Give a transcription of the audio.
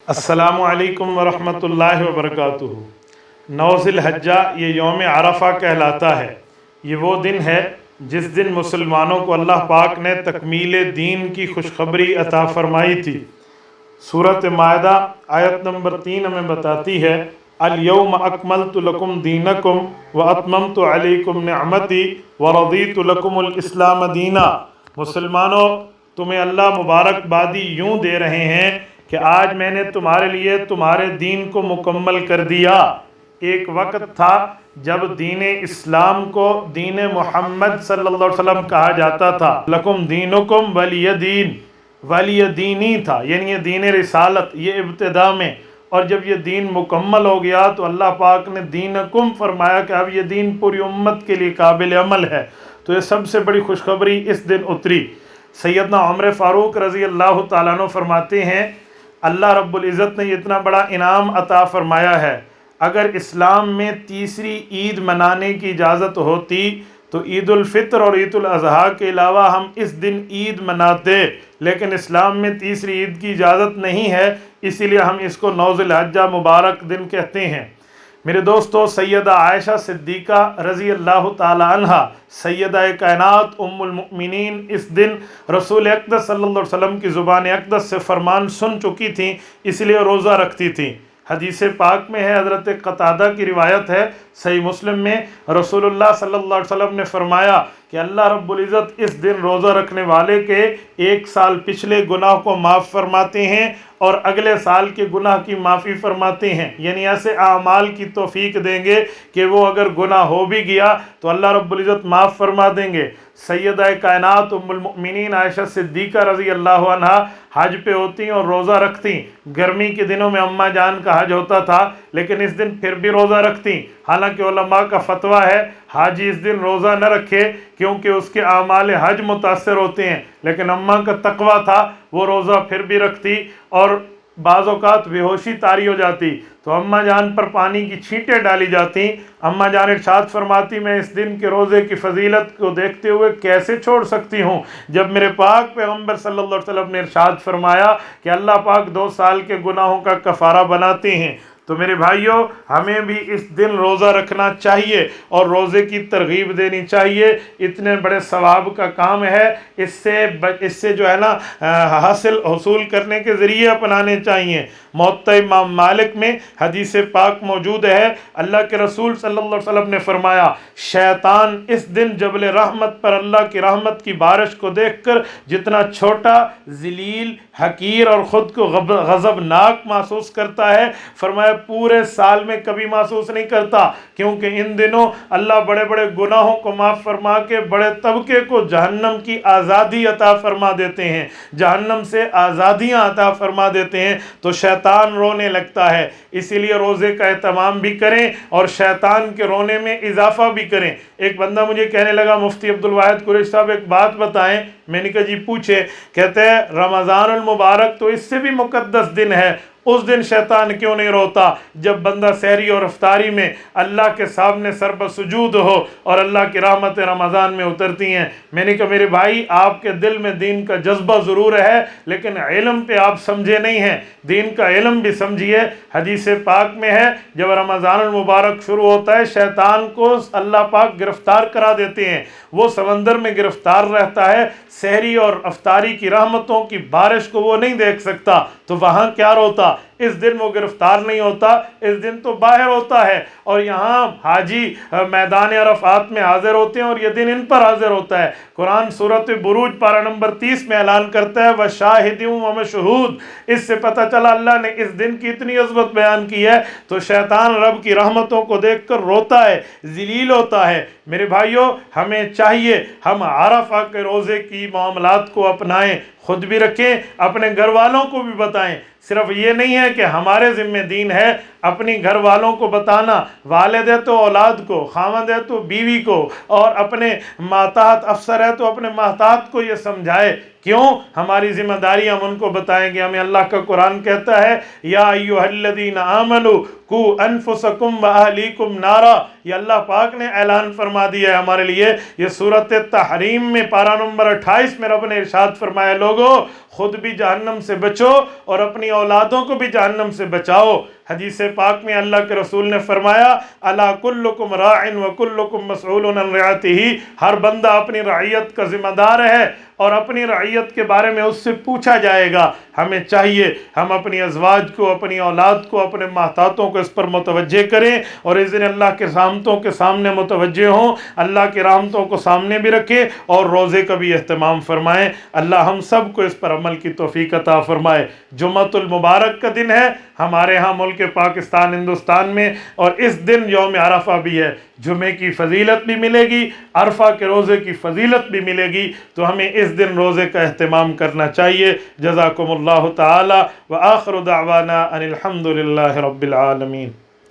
अस्सलामु अलैकुम वरहमतुल्लाहि वबरकातुहू। 9 ज़िलहज्जा ये यौम अरफ़ा कहलाता है। ये वो दिन है जिस दिन मुसलमानों को अल्लाह पाक ने तकमील दीन की खुशखबरी अता फरमाई थी। सूरत मायदा आयत नंबर 3 हमें बताती है, अल यौम अकमलतु लकुम दीनकुम व अतममतु अलैकुम निअमती व रदीतु लकुमुल इस्लाम दीना। मुसलमानों, तुम्हें अल्लाह मुबारकबादी यूँ दे रहे हैं कि आज मैंने तुम्हारे लिए तुम्हारे दीन को मुकम्मल कर दिया। एक वक्त था जब दीन इस्लाम को दीन मोहम्मद सल्लल्लाहु अलैहि वसल्लम कहा जाता था। लकुम दीनुकुम वलिय दीन, वलिय दीनी था, यानी ये दीन रिसालत, ये इब्तिदा में। और जब ये दीन मुकम्मल हो गया तो अल्लाह पाक ने दीनकुम फरमाया कि अब ये दीन पूरी उम्मत के लिए काबिल अमल है। तो ये सबसे बड़ी खुशखबरी इस दिन उतरी। सैयदना उमर फ़ारूक रज़ी अल्लाह ताला अन्हु फरमाते हैं, अल्लाह रब्बुल इज़्ज़त ने इतना बड़ा इनाम अता फरमाया है, अगर इस्लाम में तीसरी ईद मनाने की इजाज़त होती तो ईद उल फ़ितर और ईद उल अज़हा के अलावा हम इस दिन ईद मनाते, लेकिन इस्लाम में तीसरी ईद की इजाज़त नहीं है, इसीलिए हम इसको 9 ज़िलहज्जा मुबारक दिन कहते हैं। मेरे दोस्तों, सैयदा आयशा सिद्दीक़ा रज़ी अल्लाह ताला अन्हा, सैयदा कायनात उम्मुल मुमिनीन, इस दिन रसूल अक़दस सल्लल्लाहु अलैहि वसल्लम की ज़ुबान अक़दस से फरमान सुन चुकी थी, इसलिए रोज़ा रखती थी। हदीस पाक में है, हज़रत क़तादा की रिवायत है सही मुस्लिम में, रसूलुल्लाह सल्लल्लाहु अलैहि वसल्लम ने फरमाया कि अल्लाह रब्बुल इज़्ज़त इस दिन रोज़ा रखने वाले के 1 साल पिछले गुनाह को माफ़ फरमाते हैं और अगले साल के गुनाह की माफ़ी फरमाते हैं। यानी ऐसे आमाल की तौफ़ीक देंगे कि वो अगर गुनाह हो भी गया तो अल्लाह रब्बुल इज़्ज़त माफ़ फरमा देंगे। सैयदा कायनात उम्मुल मुमिनीन आयशा सिद्दीक़ा रज़ी अल्लाह अन्हा हज पे होती और रोज़ा रखती। गर्मी के दिनों में अम्मा जान का हज होता था, लेकिन इस दिन फिर भी रोज़ा रखती। हालांकि उलमा का फतवा है हाजी इस दिन रोज़ा न रखे क्योंकि उसके आमाल हज मुतासर होते हैं, लेकिन अम्मा का तकवा था, वो रोज़ा फिर भी रखती और बाज़ औक़ात बेहोशी तारी हो जाती तो अम्मा जान पर पानी की छींटें डाली जाती। अम्मा जान इरशाद फरमाती, मैं इस दिन के रोज़े की फजीलत को देखते हुए कैसे छोड़ सकती हूँ, जब मेरे पाक पैगम्बर सल्लल्लाहु अलैहि वसल्लम ने इरशाद फरमाया कि अल्लाह पाक 2 साल के गुनाहों का कफ़ारा बनाते हैं। तो मेरे भाइयों, हमें भी इस दिन रोज़ा रखना चाहिए और रोज़े की तरगीब देनी चाहिए। इतने बड़े सवाब का काम है, इससे जो है ना हसूल करने के ज़रिए अपनाने चाहिए। मुवत्ता इमाम मालिक में हदीस पाक मौजूद है, अल्लाह के रसूल सल्लल्लाहु अलैहि वसल्लम ने फरमाया, शैतान इस दिन जबल रहमत पर अल्लाह की रहमत की बारिश को देखकर जितना छोटा, ज़लील, हकीर और ख़ुद को गज़बनाक महसूस करता है, फरमाया पूरे साल में कभी महसूस नहीं करता, क्योंकि इन दिनों अल्लाह बड़े बड़े गुनाहों को माफ़ फरमा के बड़े तबके को जहन्नम की आज़ादी अता फरमा देते हैं, जहन्नम से आज़ादियाँ अता फरमा देते हैं। तो शैतान रोने लगता है, इसीलिए रोज़े का एहतमाम भी करें और शैतान के रोने में इजाफ़ा भी करें। एक बंदा मुझे कहने लगा, मुफ्ती अब्दुल वाहिद कुरैशी साहब एक बात बताएं। मैंने कहा जी पूछे। कहते हैं रमज़ानुल मुबारक तो इससे भी मुक़द्दस दिन है, उस दिन शैतान क्यों नहीं रोता जब बंदा सहरी और इफ्तारी में अल्लाह के सामने सरबसुजूद हो और अल्लाह की रहमत रमज़ान में उतरती हैं। मैंने कहा मेरे भाई, आपके दिल में दीन का जज्बा ज़रूर है, लेकिन इल्म पे आप समझे नहीं हैं। दीन का इल्म भी समझिए। हदीस पाक में है, जब रमज़ानुल मुबारक शुरू होता है शैतान को अल्लाह पाक गिरफ़्तार करा देते हैं, वो समंदर में गिरफ़्तार रहता है, सहरी और इफ्तारी की रहमतों की बारिश को वो नहीं देख सकता, तो वहाँ क्या रोता। इस दिन वो गिरफ्तार नहीं होता, इस दिन तो बाहर होता है और यहाँ हाजी मैदान अरफात में हाजिर होते हैं और ये दिन इन पर हाजिर होता है। कुरान सूरत बुरूज पारा नंबर 30 में ऐलान करता है, व शाहिदुम व मशहूद। इससे पता चला अल्लाह ने इस दिन की इतनी अज़मत बयान की है। तो शैतान रब की रहमतों को देखकर रोता है, ज़लील होता है। मेरे भाइयों, हमें चाहिए हम अरफा के रोज़े की मामलात को अपनाएं, खुद भी रखें, अपने घर वालों को भी बताएं। सिर्फ ये नहीं है कि हमारे ज़िम्मे दीन है अपनी घर वालों को बताना, वालिद है तो औलाद को, खामद है तो बीवी को, और अपने माताहत अफसर है तो अपने माताहत को ये समझाए کیوں؟ ہماری ذمہ داری ہم ان کو بتائیں گے۔ ہمیں اللہ کا قرآن کہتا ہے یا ایھا الذین آمنوا قوا انفسکم واہلیکم نارا، یہ اللہ پاک نے اعلان فرما دیا ہے ہمارے لیے۔ یہ سورۃ تحریم میں پارہ نمبر 28 میں رب نے ارشاد فرمایا لوگو خود بھی جہنم سے بچو اور اپنی اولادوں کو بھی جہنم سے بچاؤ۔ حدیث پاک میں اللہ کے رسول نے فرمایا الا کلکم راع وکلکم مسئول عن رعیتہ، ہر بندہ اپنی رعیت کا ذمہ دار ہے اور اپنی رعیت کے بارے میں اس سے پوچھا جائے گا۔ ہمیں چاہیے ہم اپنی ازواج کو، اپنی اولاد کو، اپنے محتاطوں کو اس پر متوجہ کریں اور اس دن اللہ کے رحمتوں کے سامنے متوجہ ہوں، اللہ کے رحمتوں کو سامنے بھی رکھیں اور روزے کا بھی اہتمام فرمائیں۔ اللہ ہم سب کو اس پر عمل کی توفیق عطا فرمائے۔ جمعۃ المبارک کا دن ہے ہمارے ہاں ملک پاکستان ہندوستان میں، اور اس دن یوم عرفہ بھی ہے۔ جمعے کی فضیلت بھی ملے گی، عرفہ کے روزے کی فضیلت بھی ملے گی، تو ہمیں اس دن روزے کا اہتمام کرنا چاہیے۔ جزاکم اللہ تعالی وآخر دعوانا ان الحمد للہ رب العالمین۔